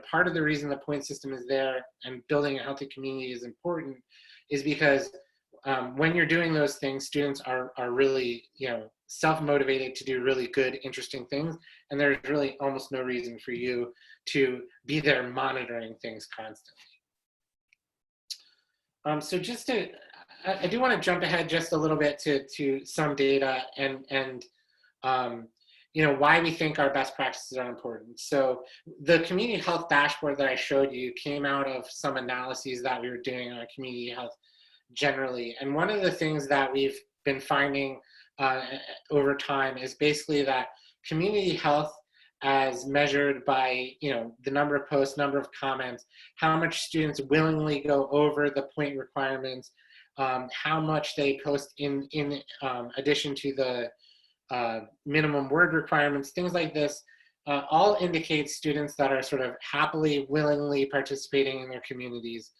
part of the reason the point system is there and building a healthy community is important is because when you're doing those things, students are really, self-motivated to do really good, interesting things. And there's really almost no reason for you to be there monitoring things constantly. So I do want to jump ahead just a little bit to some data and why we think our best practices are important. So the community health dashboard that I showed you came out of some analyses that we were doing on community health generally. And one of the things that we've been finding over time is basically that community health, as measured by the number of posts, number of comments, how much students willingly go over the point requirements, how much they post in addition to the minimum word requirements, things like this, all indicate students that are sort of happily, willingly participating in their communities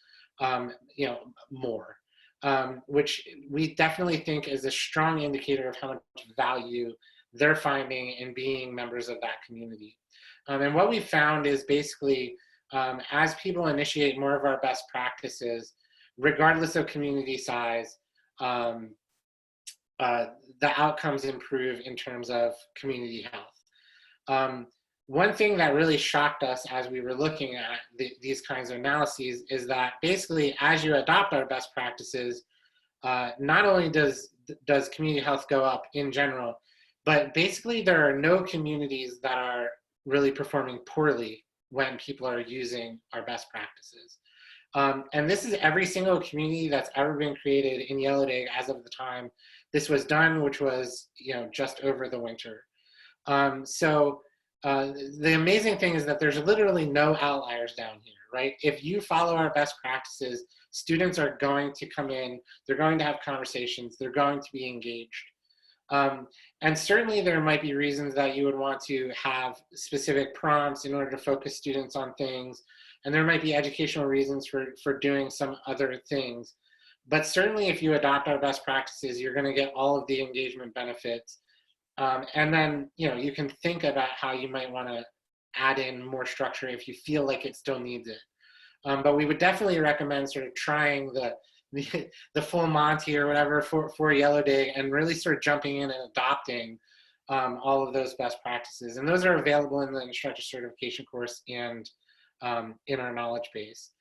more. Which we definitely think is a strong indicator of how much value they're finding in being members of that community. And what we found is basically, as people initiate more of our best practices, regardless of community size, the outcomes improve in terms of community health. One thing that really shocked us as we were looking at these kinds of analyses is that basically, as you adopt our best practices, not only does community health go up in general, but basically there are no communities that are really performing poorly when people are using our best practices. And this is every single community that's ever been created in Yellowdig as of the time this was done, which was just over the winter. The amazing thing is that there's literally no outliers down here, right? If you follow our best practices, students are going to come in, they're going to have conversations, they're going to be engaged. And certainly there might be reasons that you would want to have specific prompts in order to focus students on things. And there might be educational reasons for doing some other things. But certainly if you adopt our best practices, you're going to get all of the engagement benefits. And then, you can think about how you might want to add in more structure if you feel like it still needs it. But we would definitely recommend sort of trying the full Monty or whatever for Yellowdig and really start jumping in and adopting all of those best practices. And those are available in the instructor certification course and in our knowledge base.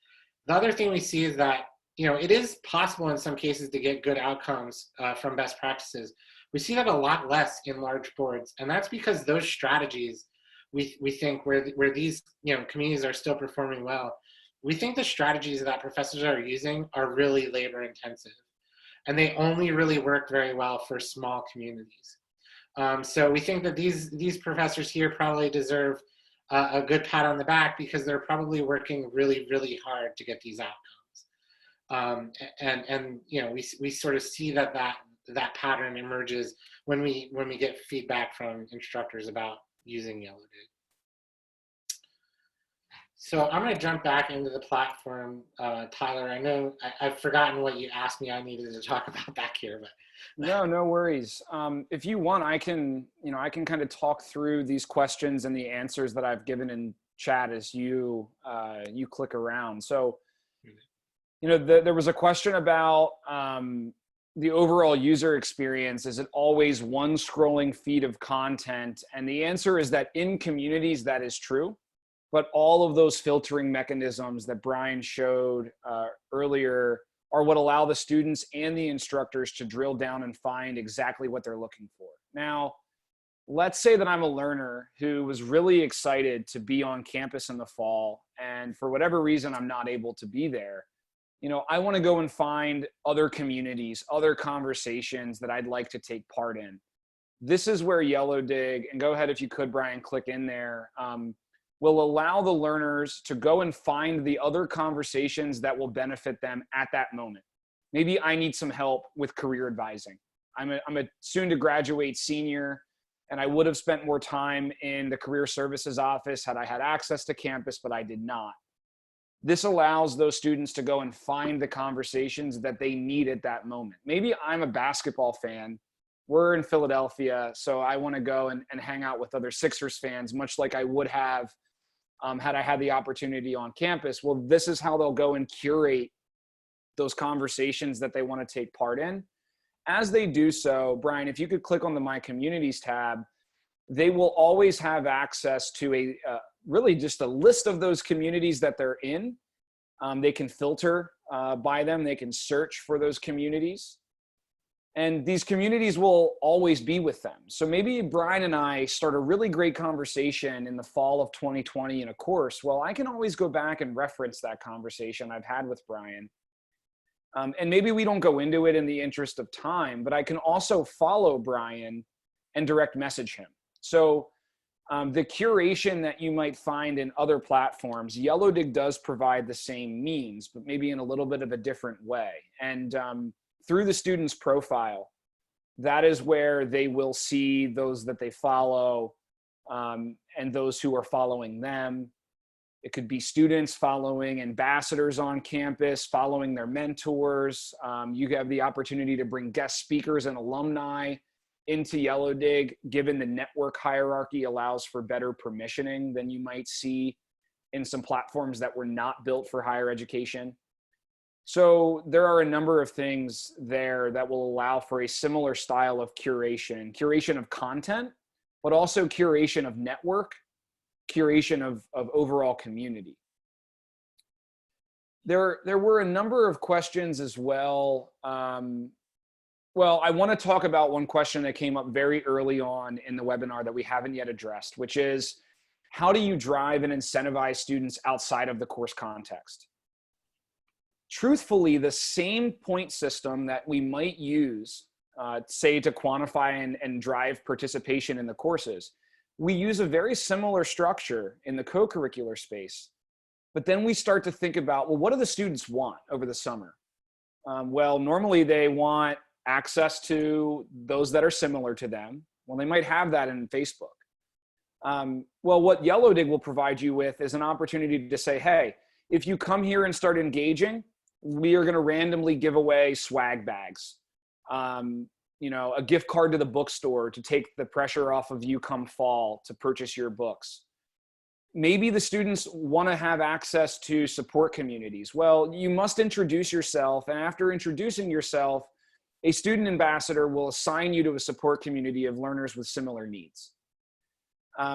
The other thing we see is that it is possible in some cases to get good outcomes from best practices. We see that a lot less in large boards, and that's because those strategies, we think where these communities are still performing well, we think the strategies that professors are using are really labor intensive, and they only really work very well for small communities. So we think that these professors here probably deserve a good pat on the back because they're probably working really, really hard to get these outcomes. And we sort of see that pattern emerges when we get feedback from instructors about using Yellowdig. So I'm going to jump back into the platform, Tyler. I know I've forgotten what you asked me I needed to talk about back here, but no worries. If you want, I can kind of talk through these questions and the answers that I've given in chat as you click around. So, there was a question about the overall user experience. Is it always one scrolling feed of content? And the answer is that in communities that is true. But all of those filtering mechanisms that Brian showed earlier are what allow the students and the instructors to drill down and find exactly what they're looking for. Now, let's say that I'm a learner who was really excited to be on campus in the fall, and for whatever reason, I'm not able to be there. I want to go and find other communities, other conversations that I'd like to take part in. This is where Yellowdig, and go ahead if you could, Brian, click in there, will allow the learners to go and find the other conversations that will benefit them at that moment. Maybe I need some help with career advising. I'm a soon to graduate senior, and I would have spent more time in the career services office had I had access to campus, but I did not. This allows those students to go and find the conversations that they need at that moment. Maybe I'm a basketball fan. We're in Philadelphia, so I want to go and hang out with other Sixers fans, much like I would have had I had the opportunity on campus. Well, this is how they'll go and curate those conversations that they want to take part in. As they do so, Brian, if you could click on the My Communities tab, they will always have access to really just a list of those communities that they're in. They can filter by them. They can search for those communities. And these communities will always be with them. So maybe Brian and I start a really great conversation in the fall of 2020 in a course. Well, I can always go back and reference that conversation I've had with Brian. And maybe we don't go into it in the interest of time, but I can also follow Brian and direct message him. So the curation that you might find in other platforms, Yellowdig does provide the same means, but maybe in a little bit of a different way. And through the student's profile, that is where they will see those that they follow and those who are following them. It could be students following ambassadors on campus, following their mentors. You have the opportunity to bring guest speakers and alumni into Yellowdig, given the network hierarchy allows for better permissioning than you might see in some platforms that were not built for higher education. So there are a number of things there that will allow for a similar style of curation of content, but also curation of network, curation of overall community. There were a number of questions as well. Well, I want to talk about one question that came up very early on in the webinar that we haven't yet addressed, which is how do you drive and incentivize students outside of the course context? Truthfully, the same point system that we might use, say, to quantify and drive participation in the courses, we use a very similar structure in the co-curricular space. But then we start to think about, well, what do the students want over the summer? Well, normally they want access to those that are similar to them. Well, they might have that in Facebook. Well, what Yellowdig will provide you with is an opportunity to say, hey, if you come here and start engaging, we are going to randomly give away swag bags, a gift card to the bookstore to take the pressure off of you come fall to purchase your books. Maybe the students want to have access to support communities. Well, you must introduce yourself, and after introducing yourself, a student ambassador will assign you to a support community of learners with similar needs.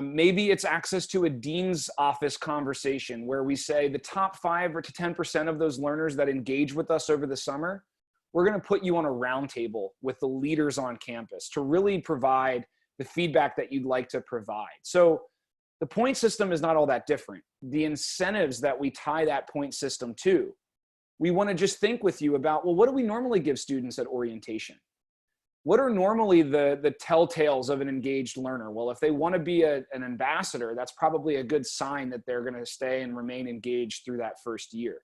Maybe it's access to a dean's office conversation where we say the top 5 or to 10% of those learners that engage with us over the summer, we're going to put you on a roundtable with the leaders on campus to really provide the feedback that you'd like to provide. So the point system is not all that different. The incentives that we tie that point system to, we want to just think with you about, well, what do we normally give students at orientation? What are normally the telltales of an engaged learner? Well, if they want to be an ambassador, that's probably a good sign that they're going to stay and remain engaged through that first year.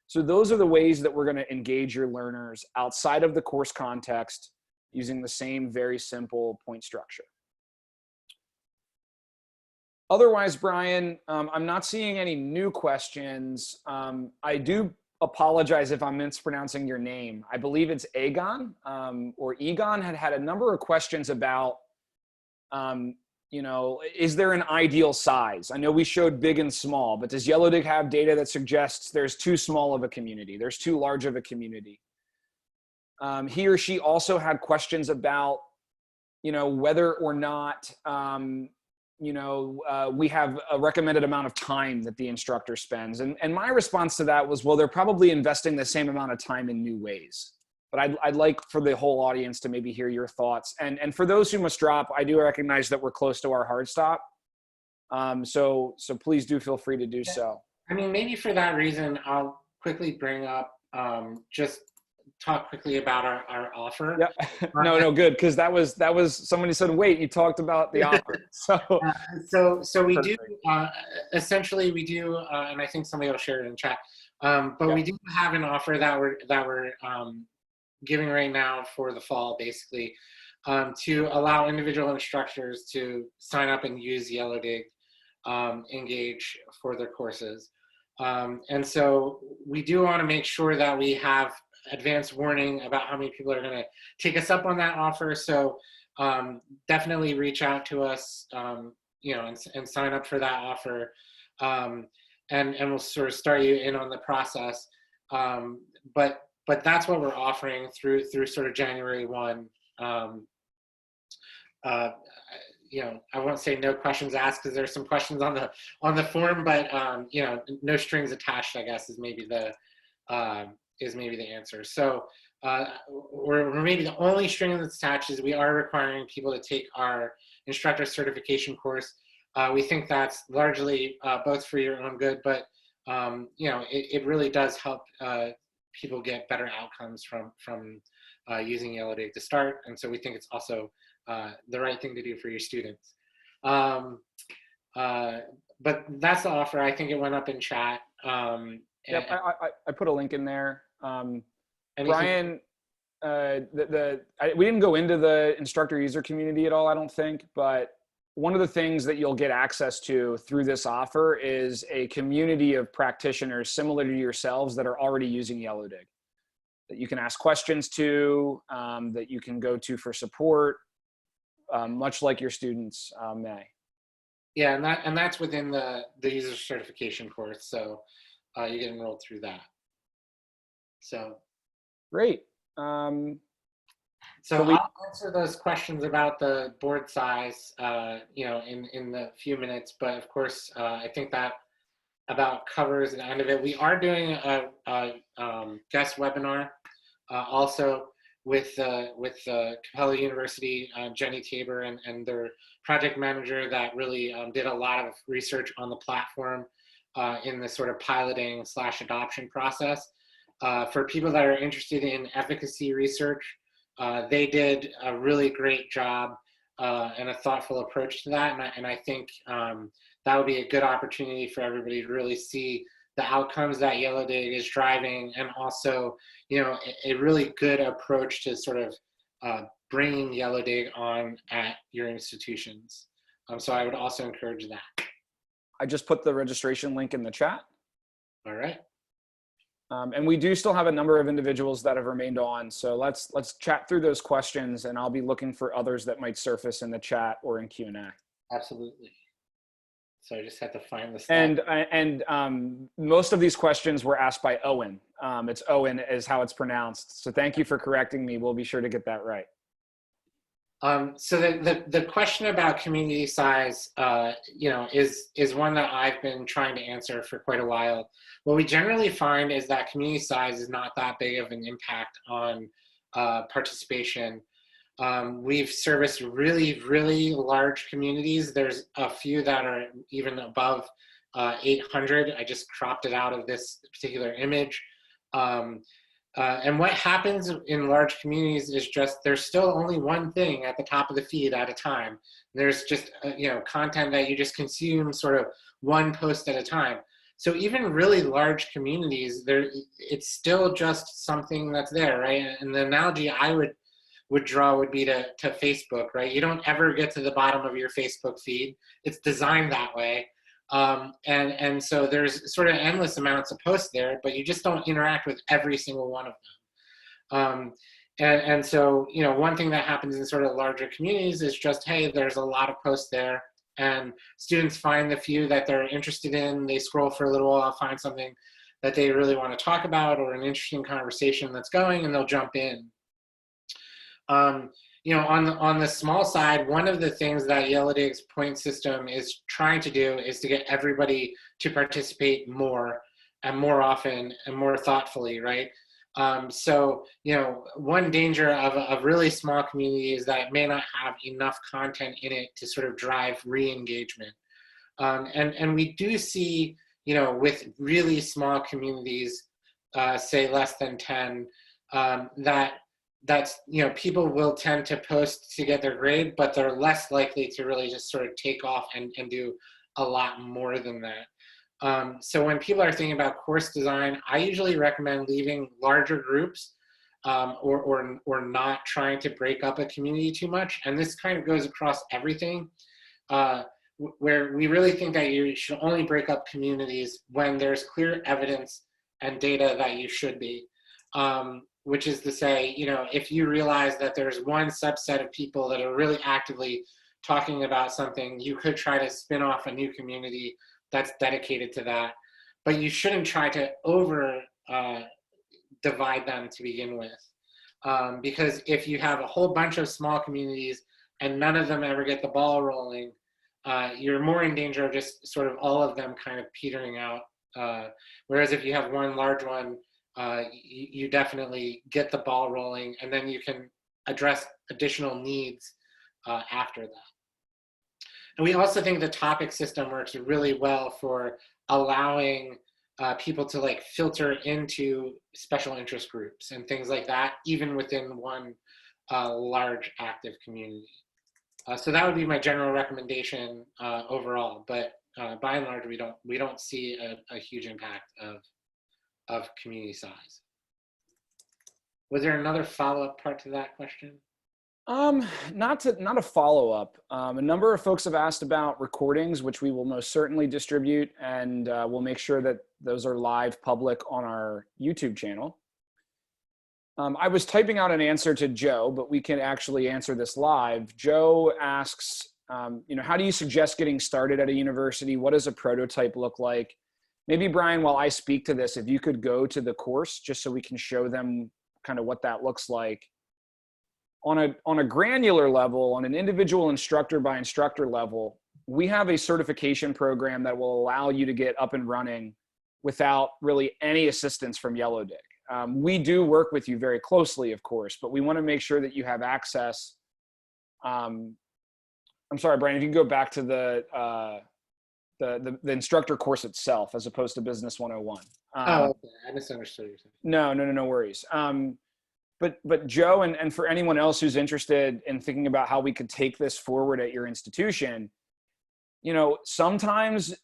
So those are the ways that we're going to engage your learners outside of the course context using the same very simple point structure. Otherwise, Brian, I'm not seeing any new questions. I do apologize if I'm mispronouncing your name. I believe it's Aegon or Egon had a number of questions about, you know, is there an ideal size? I know we showed big and small, but does Yellowdig have data that suggests there's too small of a community, there's too large of a community? He or she also had questions about, you know, whether or not, we have a recommended amount of time that the instructor spends. And my response to that was, well, they're probably investing the same amount of time in new ways. But I'd like for the whole audience to maybe hear your thoughts. And for those who must drop, I do recognize that we're close to our hard stop. So please do feel free to do so. I mean, maybe for that reason, I'll quickly bring up, just talk quickly about our offer. Yeah. No, good. Because that was somebody said, wait, you talked about the offer. So we Perfect. do, essentially we do, and I think somebody will share it in chat. But we do have an offer that we're giving right now for the fall, basically, to allow individual instructors to sign up and use Yellowdig, Engage for their courses. And so we do want to make sure that we have advance warning about how many people are going to take us up on that offer. So definitely reach out to us, and sign up for that offer. And we'll sort of start you in on the process. But that's what we're offering through sort of January 1. I won't say no questions asked because there's some questions on the form, but no strings attached, I guess, is maybe the answer. So we're maybe the only string that's attached is we are requiring people to take our instructor certification course. We think that's largely both for your own good, but it really does help people get better outcomes from using Yellowdig to start. And so we think it's also the right thing to do for your students. But that's the offer. I think it went up in chat. Yep, I put a link in there. Brian, we didn't go into the instructor user community at all, I don't think, but one of the things that you'll get access to through this offer is a community of practitioners similar to yourselves that are already using Yellowdig, that you can ask questions to, that you can go to for support, much like your students may. Yeah, and that's within the user certification course, so you get enrolled through that. So great. So I'll answer those questions about the board size, in the few minutes. But of course, I think that about covers the end of it. We are doing a guest webinar also with Capella University, Jenny Tabor and their project manager that really did a lot of research on the platform in the sort of piloting / adoption process. For people that are interested in efficacy research, they did a really great job and a thoughtful approach to that. And I think that would be a good opportunity for everybody to really see the outcomes that Yellowdig is driving, and also, a really good approach to sort of bringing Yellowdig on at your institutions. So I would also encourage that. I just put the registration link in the chat. All right. And we do still have a number of individuals that have remained on. So let's chat through those questions, and I'll be looking for others that might surface in the chat or in Q&A. Absolutely. So I just had to find the slide. And most of these questions were asked by Owen. It's Owen is how it's pronounced. So thank you for correcting me. We'll be sure to get that right. So the question about community size, is one that I've been trying to answer for quite a while. What we generally find is that community size is not that big of an impact on participation. We've serviced really, really large communities. There's a few that are even above 800. I just cropped it out of this particular image. And what happens in large communities is just there's still only one thing at the top of the feed at a time. There's just content that you just consume sort of one post at a time. So even really large communities, it's still just something that's there, right? And the analogy I would draw would be to Facebook, right? You don't ever get to the bottom of your Facebook feed. It's designed that way. And so there's sort of endless amounts of posts there, but you just don't interact with every single one of them. And so, one thing that happens in sort of larger communities is just, hey, there's a lot of posts there, and students find the few that they're interested in. They scroll for a little while, find something that they really want to talk about or an interesting conversation that's going, and they'll jump in. On the small side, one of the things that Yellowdig's point system is trying to do is to get everybody to participate more and more often and more thoughtfully, right? So, one danger of a really small community is that it may not have enough content in it to sort of drive re-engagement. And we do see, with really small communities, say less than 10, that's people will tend to post to get their grade, but they're less likely to really just sort of take off and do a lot more than that. So when people are thinking about course design, I usually recommend leaving larger groups or not trying to break up a community too much. And this kind of goes across everything, where we really think that you should only break up communities when there's clear evidence and data that you should be. Which is to say, if you realize that there's one subset of people that are really actively talking about something, you could try to spin off a new community that's dedicated to that. But you shouldn't try to over divide them to begin with. Because if you have a whole bunch of small communities and none of them ever get the ball rolling, you're more in danger of just sort of all of them kind of petering out. Whereas if you have one large one, you definitely get the ball rolling, and then you can address additional needs after that. And we also think the topic system works really well for allowing people to filter into special interest groups and things like that, even within one large active community. So that would be my general recommendation overall, but by and large, we don't see a huge impact of community size. Was there another follow-up part to that question? Not a follow-up. A number of folks have asked about recordings, which we will most certainly distribute, and we'll make sure that those are live public on our YouTube channel. I was typing out an answer to Joe, but we can actually answer this live. Joe asks, how do you suggest getting started at a university? What does a prototype look like? Maybe Brian, while I speak to this, if you could go to the course just so we can show them kind of what that looks like. On a granular level, on an individual instructor by instructor level, we have a certification program that will allow you to get up and running without really any assistance from Yellowdig. We do work with you very closely, of course, but we want to make sure that you have access. I'm sorry, Brian, if you can go back to the instructor course itself as opposed to Business 101. Okay. I misunderstood you. No worries. But Joe, and for anyone else who's interested in thinking about how we could take this forward at your institution, sometimes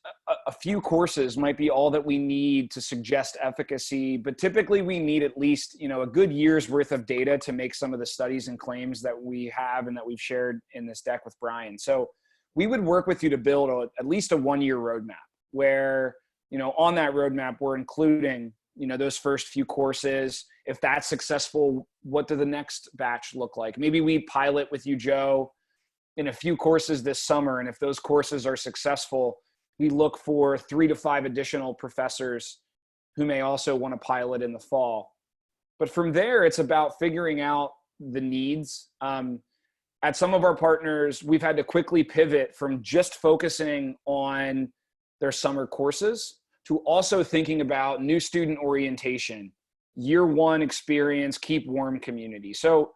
a few courses might be all that we need to suggest efficacy, but typically we need at least, a good year's worth of data to make some of the studies and claims that we have and that we've shared in this deck with Brian. So we would work with you to build at least a 1-year roadmap where, on that roadmap, we're including, those first few courses. If that's successful, what do the next batch look like? Maybe we pilot with you, Joe, in a few courses this summer. And if those courses are successful, we look for 3 to 5 additional professors who may also want to pilot in the fall. But from there, it's about figuring out the needs. at some of our partners, we've had to quickly pivot from just focusing on their summer courses to also thinking about new student orientation, year one experience, keep warm community. So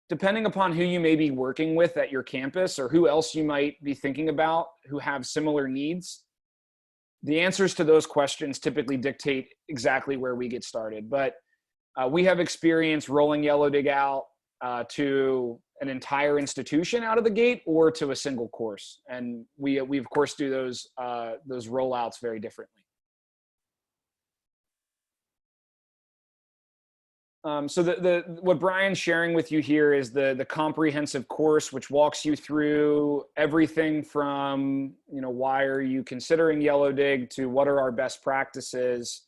depending upon who you may be working with at your campus or who else you might be thinking about who have similar needs, the answers to those questions typically dictate exactly where we get started. But we have experience rolling Yellowdig out to an entire institution out of the gate or to a single course. And we of course do those rollouts very differently. So what Brian's sharing with you here is the comprehensive course, which walks you through everything from, why are you considering Yellowdig to what are our best practices.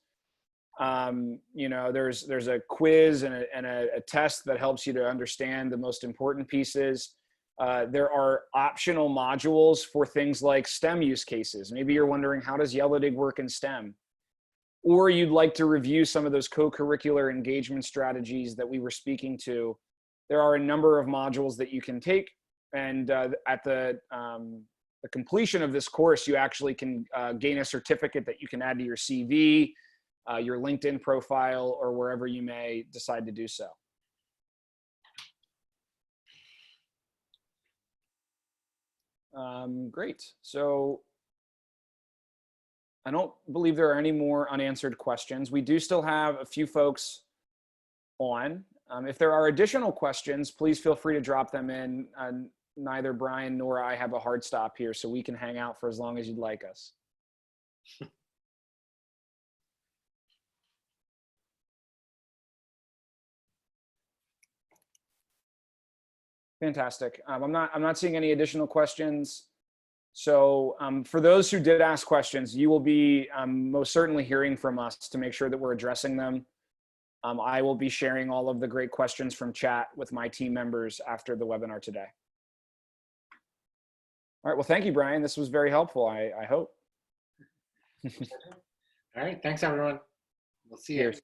There's a quiz and a test that helps you to understand the most important pieces. There are optional modules for things like STEM use cases. Maybe you're wondering, how does Yellowdig work in STEM? Or you'd like to review some of those co-curricular engagement strategies that we were speaking to. There are a number of modules that you can take, and at the completion of this course, you actually can gain a certificate that you can add to your CV, your LinkedIn profile, or wherever you may decide to do so. Great. So I don't believe there are any more unanswered questions. We do still have a few folks on. If there are additional questions, please feel free to drop them in. Neither Brian nor I have a hard stop here, so we can hang out for as long as you'd like us. Fantastic. I'm not seeing any additional questions. So for those who did ask questions, you will be most certainly hearing from us to make sure that we're addressing them. I will be sharing all of the great questions from chat with my team members after the webinar today. All right. Well, thank you, Brian. This was very helpful, I hope. All right. Thanks, everyone. We'll see you. Cheers.